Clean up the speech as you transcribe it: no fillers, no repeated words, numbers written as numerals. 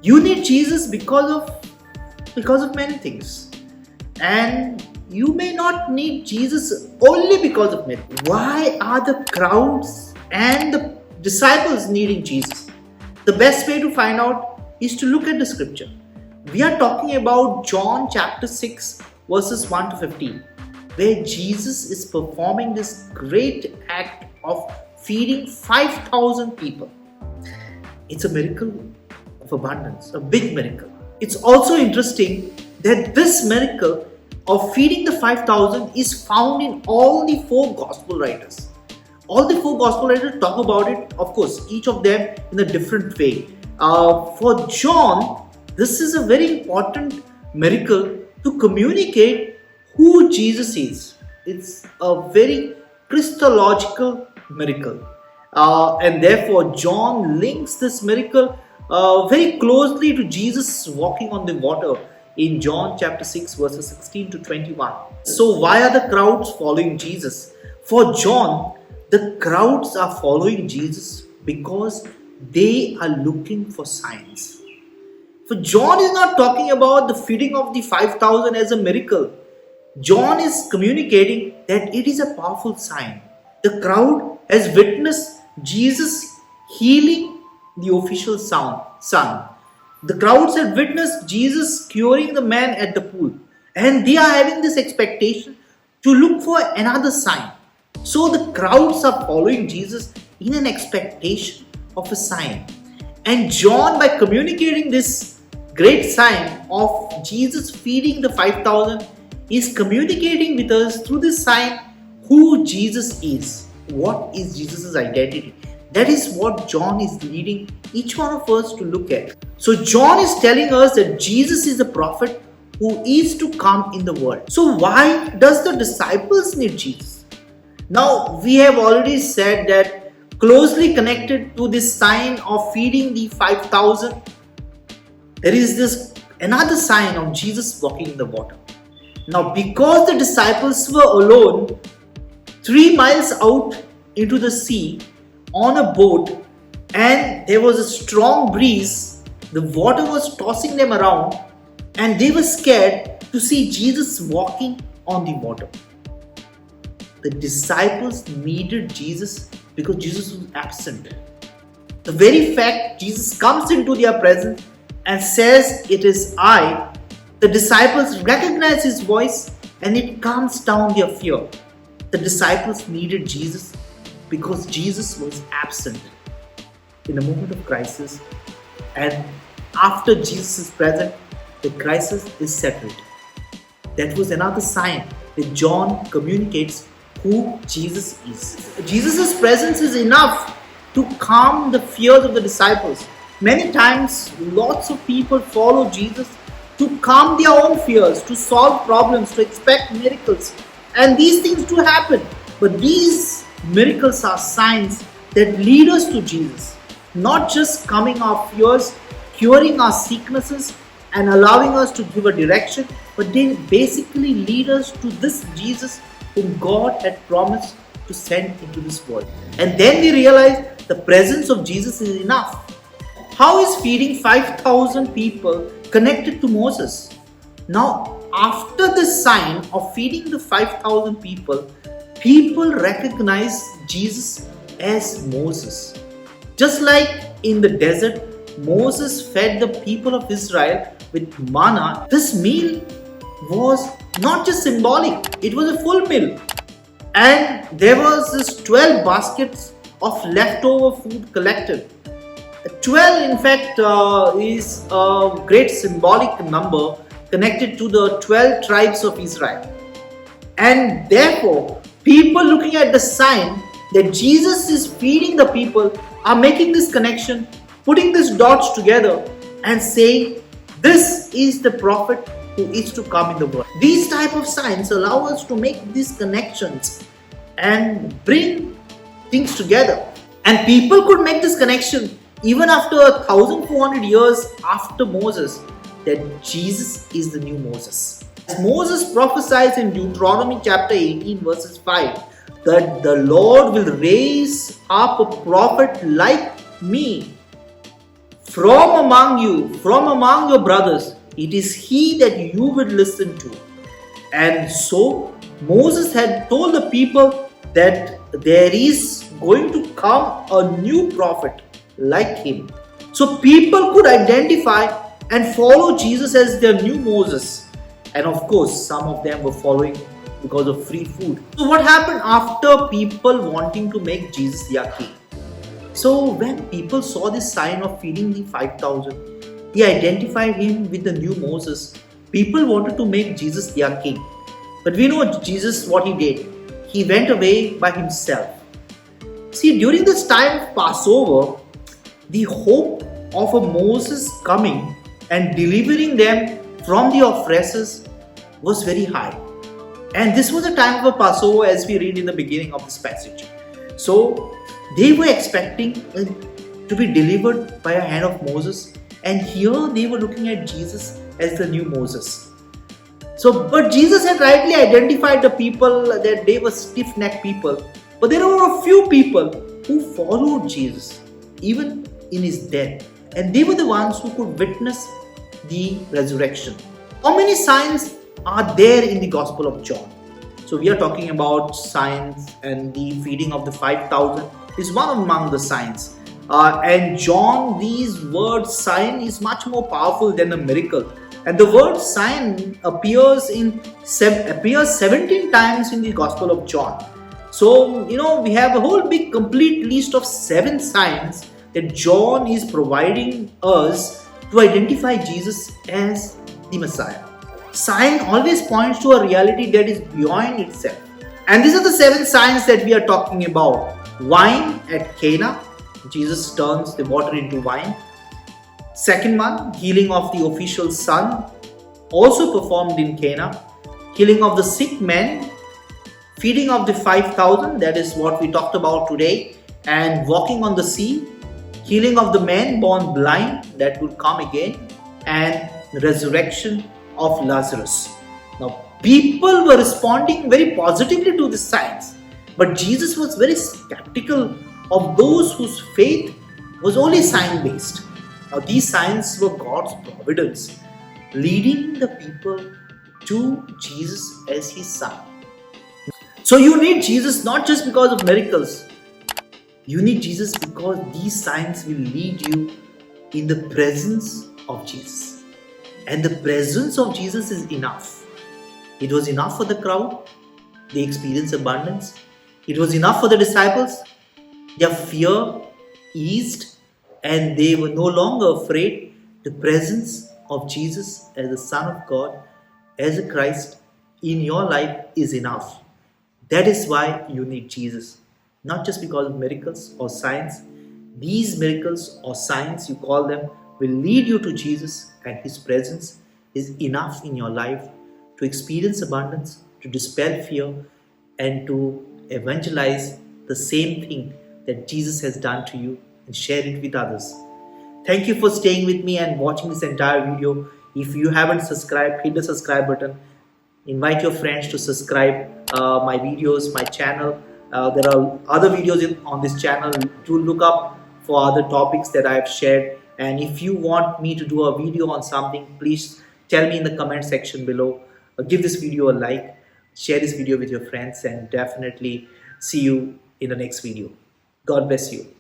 You need Jesus because of many things. And you may not need Jesus only because of many. Why are the crowds and the disciples needing Jesus? The best way to find out is to look at the scripture. We are talking about John chapter 6 verses 1 to 15, where Jesus is performing this great act of feeding 5,000 people. It's a miracle of abundance, a big miracle. It's also interesting that this miracle of feeding the 5,000 is found in all the four gospel writers. All the four gospel writers talk about it, of course, each of them in a different way. For John, this is a very important miracle to communicate who Jesus is. It's a very Christological miracle. And therefore, John links this miracle very closely to Jesus walking on the water in John chapter 6 verses 16 to 21. So why are the crowds following Jesus? For John, the crowds are following Jesus because they are looking for signs. For John is not talking about the feeding of the 5,000 as a miracle. John is communicating that it is a powerful sign. The crowd has witnessed Jesus healing the official son. The crowds had witnessed Jesus curing the man at the pool, and they are having this expectation to look for another sign. So the crowds are following Jesus in an expectation of a sign. And John, by communicating this great sign of Jesus feeding the 5,000, is communicating with us through this sign who Jesus is. What is Jesus' identity? That is what John is leading each one of us to look at. So John is telling us that Jesus is the prophet who is to come in the world. So why does the disciples need Jesus? Now we have already said that closely connected to this sign of feeding the 5,000, there is this another sign of Jesus walking in the water. Now because the disciples were alone 3 miles out into the sea on a boat, and there was a strong breeze, the water was tossing them around, and they were scared to see Jesus walking on the water. The disciples needed Jesus because Jesus was absent. The very fact Jesus comes into their presence and says, "It is I," the disciples recognize his voice and it calms down their fear. The disciples needed Jesus because Jesus was absent in a moment of crisis, and after Jesus is present, the crisis is settled. That was another sign that John communicates who Jesus is. Jesus' presence is enough to calm the fears of the disciples. Many times, lots of people follow Jesus to calm their own fears, to solve problems, to expect miracles, and these things do happen. But these miracles are signs that lead us to Jesus, not just calming our fears, curing our sicknesses, and allowing us to give a direction, but they basically lead us to this Jesus whom God had promised to send into this world. And then we realize the presence of Jesus is enough. How is feeding 5,000 people connected to Moses? Now, after this sign of feeding the 5,000 people, people recognize Jesus as Moses. Just like in the desert, Moses fed the people of Israel with manna. This meal was not just symbolic, it was a full meal. And there was this 12 baskets of leftover food collected. 12 in fact is a great symbolic number connected to the 12 tribes of Israel. And therefore, people looking at the sign that Jesus is feeding the people are making this connection, putting these dots together and saying, this is the prophet who is to come in the world. These type of signs allow us to make these connections and bring things together. And people could make this connection even after 1,400 years after Moses, that Jesus is the new Moses. As Moses prophesies in Deuteronomy chapter 18 verses 5, that the Lord will raise up a prophet like me from among you, from among your brothers, it is he that you would listen to. And so Moses had told the people that there is going to come a new prophet like him. So people could identify and follow Jesus as their new Moses. And of course, some of them were following because of free food. So what happened after people wanting to make Jesus their king? So when people saw this sign of feeding the 5,000, they identified him with the new Moses. People wanted to make Jesus their king. But we know Jesus, what he did. He went away by himself. See, during this time of Passover, the hope of a Moses coming and delivering them from the oppressors was very high. And this was the time of a Passover, as we read in the beginning of this passage. So they were expecting to be delivered by a hand of Moses, and here they were looking at Jesus as the new Moses. So, but Jesus had rightly identified the people that they were stiff-necked people, but there were a few people who followed Jesus even in his death, and they were the ones who could witness the resurrection. How many signs are there in the Gospel of John? So we are talking about signs, and the feeding of the 5,000 is one among the signs. And John, these words sign is much more powerful than a miracle. And the word sign appears 17 times in the Gospel of John. So, we have a whole big complete list of 7 signs that John is providing us to identify Jesus as the Messiah. Sign always points to a reality that is beyond itself. And these are the 7 signs that we are talking about. Wine at Cana. Jesus turns the water into wine. Second one, healing of the official son, also performed in Cana. Healing of the sick man. Feeding of the 5,000, that is what we talked about today. And walking on the sea. Healing of the man born blind, that will come again. And resurrection of Lazarus. Now, people were responding very positively to these signs, but Jesus was very skeptical of those whose faith was only sign-based. Now, these signs were God's providence, leading the people to Jesus as his son. So you need Jesus not just because of miracles. You need Jesus because these signs will lead you in the presence of Jesus. And the presence of Jesus is enough. It was enough for the crowd. They experienced abundance. It was enough for the disciples. Their fear eased and they were no longer afraid. The presence of Jesus as the Son of God, as a Christ in your life is enough. That is why you need Jesus. Not just because of miracles or signs. These miracles or signs, you call them, will lead you to Jesus, and his presence is enough in your life to experience abundance, to dispel fear, and to evangelize the same thing that Jesus has done to you and share it with others. Thank you for staying with me and watching this entire video. If you haven't subscribed, hit the subscribe button. Invite your friends to subscribe my videos, my channel. There are other videos on this channel. Do look up for other topics that I have shared. And if you want me to do a video on something, please tell me in the comment section below. Give this video a like, share this video with your friends, and definitely see you in the next video. God bless you.